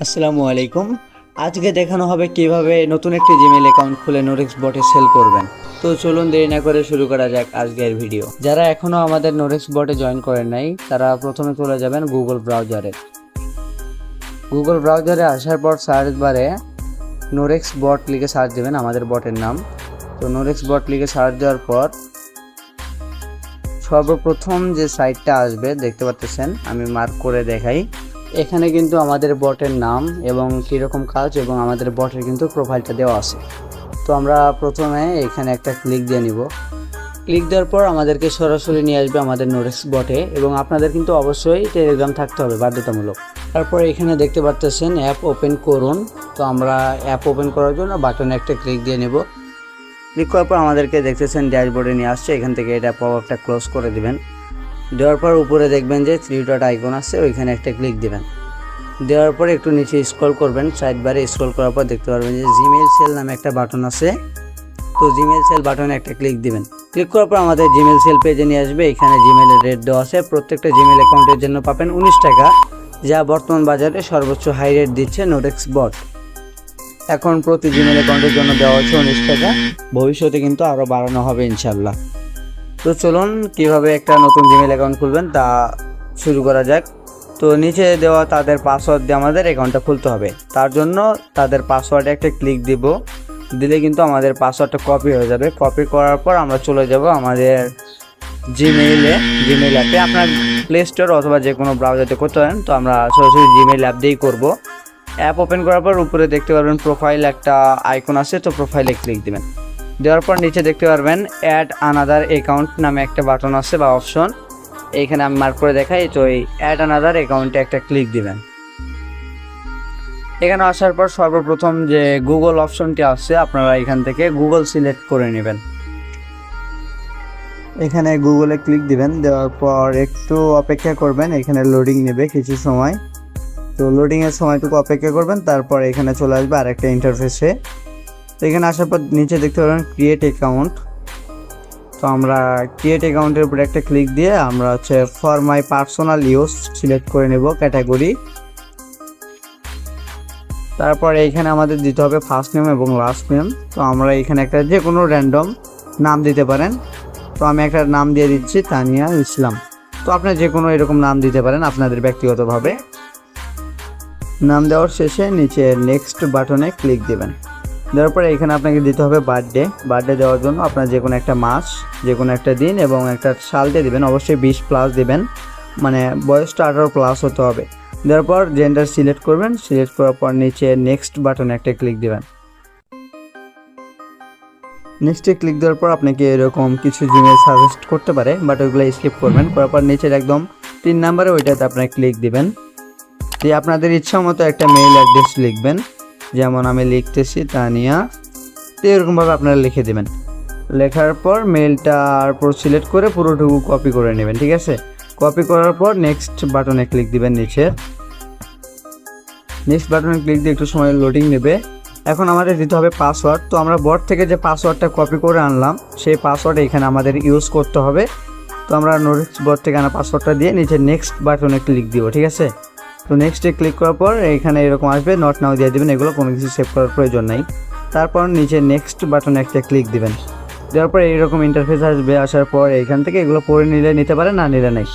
আসসালামু আলাইকুম। আজকে দেখানো হবে কিভাবে নতুন একটি জিমেইল অ্যাকাউন্ট খুলে নোরেক্স বটে সেল করবেন। তো চলুন দেরি না করে শুরু করা যাক আজকের ভিডিও। যারা এখনো আমাদের নোরেক্স বটে জয়েন করেন নাই তারা প্রথমে চলে যাবেন গুগল ব্রাউজারে আসার পর সার্চ বারে নোরেক্স বট লিখে সার্চ দেবেন আমাদের বটের নাম। তো নোরেক্স বট লিখে সার্চ দেওয়ার পর সর্বপ্রথম যে সাইটটা আসবে দেখতে পাচ্ছেন, আমি মার্ক করে দেখাই। এখানে কিন্তু আমাদের বটের নাম এবং কীরকম কাজ এবং আমাদের বটের কিন্তু প্রোফাইলটা দেওয়া আছে। তো আমরা প্রথমে এখানে একটা ক্লিক দিয়ে নিব। ক্লিক দেওয়ার পর আমাদেরকে সরাসরি নিয়ে আসবে আমাদের নোরেক্স বটে এবং আপনাদের কিন্তু অবশ্যই টেলিগ্রাম থাকতে হবে বাধ্যতামূলক। তারপর এখানে দেখতে পাচ্ছেন অ্যাপ ওপেন করুন। তো আমরা অ্যাপ ওপেন করার জন্য বাটনে একটা ক্লিক দিয়ে নেব। ক্লিক করার পর আমাদেরকে দেখতেছেন ড্যাশবোর্ডে নিয়ে আসছে। এখান থেকে এটা পপআপটা ক্লোজ করে দিবেন। দেওয়ার পর উপরে দেখবেন যে 3 ডট আইকন আছে, ওইখানে একটা ক্লিক দিবেন। দেওয়ার পর একটু নিচে স্ক্রল করবেন, সাইড বারে স্ক্রল করার পর দেখতে পারবেন যে জিমেইল সেল নামে একটা বাটন আছে। তো জিমেইল সেল বাটনে একটা ক্লিক দিবেন। ক্লিক করার পর আমাদের জিমেইল সেল পেজে নিয়ে আসবে। এখানে জিমেইলের রেট দেওয়া আছে। প্রত্যেকটা জিমেইল অ্যাকাউন্টের জন্য পাবেন 19 টাকা, যা বর্তমান বাজারে সর্বোচ্চ হাই রেট দিচ্ছে নোরেক্স বট। এখন প্রতি জিমেইল অ্যাকাউন্টের জন্য দেওয়া হচ্ছে 19 টাকা, ভবিষ্যতে কিন্তু আরও বাড়ানো হবে ইনশাল্লাহ। তো চলুন কিভাবে একটা নতুন জিমেইল অ্যাকাউন্ট খুলবেন তা শুরু করা যাক। তো নিচে দেওয়া তাদের পাসওয়ার্ড দিয়ে আমাদের অ্যাকাউন্টটা খুলতে হবে। তার জন্য তাদের পাসওয়ার্ডে একটা ক্লিক দিলে কিন্তু আমাদের পাসওয়ার্ডটা কপি হয়ে যাবে। কপি করার পর আমরা চলে যাব আমাদের জিমেইল অ্যাপে। আপনার প্লে স্টোর অথবা যে কোনো ব্রাউজারে করতে পারেন। তো আমরা সরাসরি জিমেইল অ্যাপ দিয়েই করব। অ্যাপ ওপেন করার পর উপরে দেখতে পারবেন প্রোফাইল একটা আইকন আছে। তো প্রোফাইলে ক্লিক দিবেন। দেওয়ার পর নিচে দেখতে পারবেন অ্যাড আনাদার অ্যাকাউন্ট নামে একটা বাটন আছে বা অপশন, এইখানে আমি মার্ক করে দেখাই। তো এই অ্যাড আনাদার অ্যাকাউন্টে একটা ক্লিক দিবেন। এখানে আসার পর সর্বপ্রথম যে গুগল অপশনটি আছে আপনারা এখান থেকে গুগল সিলেক্ট করে নেবেন। এখানে গুগলে ক্লিক দিবেন। দেওয়ার পর একটু অপেক্ষা করবেন, এখানে লোডিং নেবে কিছু সময়। তো লোডিংয়ের সময়টুকু অপেক্ষা করবেন। তারপর এখানে চলে আসবে আরেকটা ইন্টারফেসে। তো এখানে আসার পর নিচে দেখতে পারবেন ক্রিয়েট অ্যাকাউন্ট। তো আমরা ক্রিয়েট অ্যাকাউন্টের উপরে একটা ক্লিক দিয়ে আমরা for my personal use select করে নেব ক্যাটাগরি। তারপর এইখানে আমাদের দিতে হবে ফার্স্ট নেম এবং লাস্ট নেম। তো আমরা এখানে একটা যে কোনো র্যান্ডম নাম দিতে পারেন। তো আমি একটা নাম দিয়ে দিচ্ছি তানিয়া ইসলাম। তো আপনার যে কোনো এরকম নাম দিতে পারেন আপনাদের ব্যক্তিগতভাবে। নাম দেওয়ার শেষে নিচে নেক্সট বাটনে ক্লিক দেবেন। দেওয়ার পরে এখানে আপনাকে দিতে হবে বার্থডে দেওয়ার জন্য আপনার যে কোনো একটা মাস, যে কোনো একটা দিন এবং একটা সাল দিয়ে দেবেন। অবশ্যই 20+ দেবেন, মানে বয়সটা 18+ হতে হবে। দেওয়ার পর জেন্ডার সিলেক্ট করবেন। সিলেক্ট করার পর নিচে নেক্সট বাটনে একটা ক্লিক দেবেন। নেক্সটে ক্লিক দেওয়ার পর আপনাকে এরকম কিছু জিমেইল সাজেস্ট করতে পারে, বাট ওইগুলো স্কিপ করবেন। করার পর নিচের একদম 3 নাম্বারে ওইটাতে আপনার ক্লিক দিবেন। দিয়ে আপনাদের ইচ্ছা মতো একটা মেইল অ্যাড্রেস লিখবেন। যেমন আমি লিখতেছি তানিয়া, তো এরকমভাবে আপনারা লিখে দেবেন। লেখার পর মেইলটার পর সিলেক্ট করে পুরোটুকু কপি করে নেবেন, ঠিক আছে। কপি করার পর নেক্সট বাটনে ক্লিক দিবেন। নেক্সট বাটনে ক্লিক দিয়ে একটু সময় লোডিং নেবে। এখন আমাদের দিতে হবে পাসওয়ার্ড। তো আমরা বট থেকে যে পাসওয়ার্ডটা কপি করে আনলাম সেই পাসওয়ার্ড এখানে আমাদের ইউজ করতে হবে। তো আমরা নোরেক্স বট থেকে আনা পাসওয়ার্ডটা দিয়ে নিচে নেক্সট বাটনে ক্লিক দিব, ঠিক আছে। তো নেক্সটে ক্লিক করার পর এখানে এরকম আসবে, নট নাও দিয়ে দেবেন। এগুলো কোনো কিছু সেভ করার প্রয়োজন নাই। তারপর নিচে নেক্সট বাটনে একটা ক্লিক দিবেন। দেওয়ার পর এইরকম ইন্টারফেস আসবে। আসার পর এখান থেকে এগুলো পড়ে নিলে নিতে পারেন, না নিলে নেই।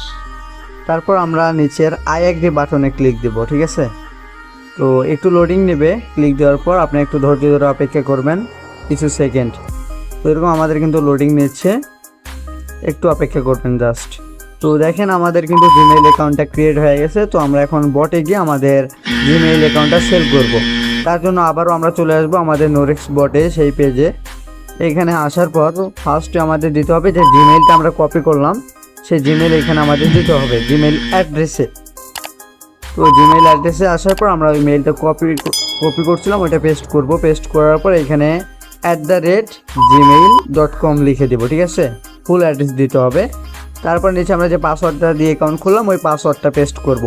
তারপর আমরা নিচের আই এগ্রি বাটনে ক্লিক দিব, ঠিক আছে। তো একটু লোডিং নেবে। ক্লিক দেওয়ার পর আপনি একটু ধৈর্য ধরে অপেক্ষা করবেন কিছু সেকেন্ড। তো এরকম আমাদের কিন্তু লোডিং নিচ্ছে, একটু অপেক্ষা করবেন জাস্ট। তো দেখেন আমাদের কিন্তু জিমেইল অ্যাকাউন্টটা ক্রিয়েট হয়ে গেছে। তো আমরা এখন বটে গিয়ে আমাদের জিমেইল অ্যাকাউন্টটা সেল করব। তার জন্য আবারও আমরা চলে আসবো আমাদের নোরেক্স বটে সেই পেজে। এখানে আসার পর ফার্স্টে আমাদের দিতে হবে যে জিমেইলটা আমরা কপি করলাম সেই জিমেইল এখানে আমাদের দিতে হবে জিমেইল অ্যাড্রেসে। তো জিমেইল অ্যাড্রেসে আসার পর আমরা ওই মেইলটা কপি করছিলাম ওইটা পেস্ট করব। পেস্ট করার পর এখানে @gmail.com লিখে দেবো, ঠিক আছে। ফুল অ্যাড্রেস দিতে হবে। তারপর নিচে আমরা যে পাসওয়ার্ডটা দিয়ে অ্যাকাউন্ট খুললাম ওই পাসওয়ার্ডটা পেস্ট করব।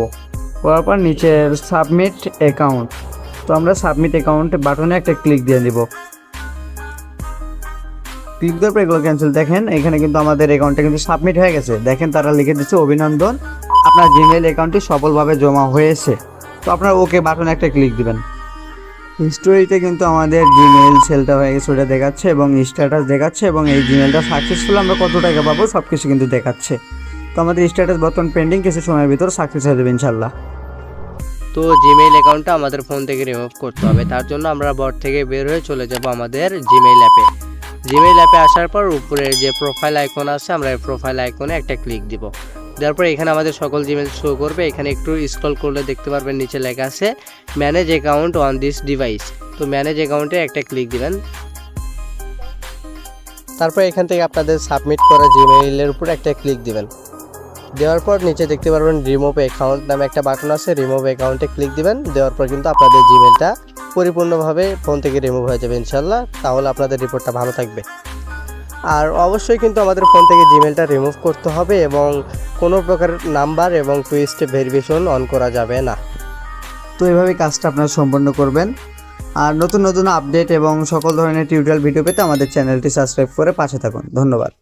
করার পর নিচে সাবমিট অ্যাকাউন্ট। তো আমরা সাবমিট অ্যাকাউন্ট বাটনে একটা ক্লিক দিয়ে দিব। ক্লিক দেওয়ার পর এগুলো ক্যান্সেল। দেখেন এখানে কিন্তু আমাদের অ্যাকাউন্টটা কিন্তু সাবমিট হয়ে গেছে। দেখেন তারা লিখে দিচ্ছে অভিনন্দন, আপনার জিমেইল অ্যাকাউন্টটি সফলভাবে জমা হয়েছে। তো আপনারা ওকে বাটনে একটা ক্লিক দিবেন। হিস্টোরিতে কিন্তু আমাদের জিমেইল সেলটা হয়ে গেছে, ওটা দেখাচ্ছে এবং স্ট্যাটাস দেখাচ্ছে এবং এই জিমেইলটা সাকসেসফুল, আমরা কত টাকা পাবো সব কিছু কিন্তু দেখাচ্ছে। তো আমাদের স্ট্যাটাস বর্তমান পেন্ডিং, কিছু সময়ের ভিতর সাকসেস হয়ে যাবে ইনশাল্লাহ। তো জিমেইল অ্যাকাউন্টটা আমাদের ফোন থেকে রিমুভ করতে হবে। তার জন্য আমরা বট থেকে বের হয়ে চলে যাব আমাদের জিমেইল অ্যাপে। জিমেইল অ্যাপে আসার পর উপরে যে প্রোফাইল আইকন আছে, আমরা এই প্রোফাইল আইকনে একটা ক্লিক দিব। দেওয়ার পর এখানে আমাদের সকল জিমেইল শো করবে। এখানে একটু স্ক্রল করলে দেখতে পারবেন নিচে লেখা আছে manage account on this device. তো ম্যানেজ অ্যাকাউন্টে একটা ক্লিক দিবেন। তারপর এখান থেকে আপনাদের সাবমিট করা জিমেইলের উপর একটা ক্লিক দিবেন। দেওয়ার পর নিচে দেখতে পারবেন রিমুভ অ্যাকাউন্ট নামে একটা বাটন আছে, রিমুভ অ্যাকাউন্টে ক্লিক দিবেন। দেওয়ার পর কিন্তু আপনাদের জিমেইলটা পরিপূর্ণভাবে ফোন থেকে রিমুভ হয়ে যাবে ইনশাল্লাহ। তাহলে আপনাদের রিপোর্টটা ভালো থাকবে। আর অবশ্যই কিন্তু আমাদের ফোন থেকে জিমেইলটা রিমুভ করতে হবে এবং কোনো প্রকার নাম্বার এবং টুইস্ট ভেরিফিকেশন অন করা যাবে না। তো এইভাবে কাজটা আপনারা সম্পন্ন করবেন। আর নতুন নতুন আপডেট এবং সকল ধরনের টিউটোরিয়াল ভিডিও পেতে আমাদের চ্যানেলটি সাবস্ক্রাইব করে পাশে থাকুন। ধন্যবাদ।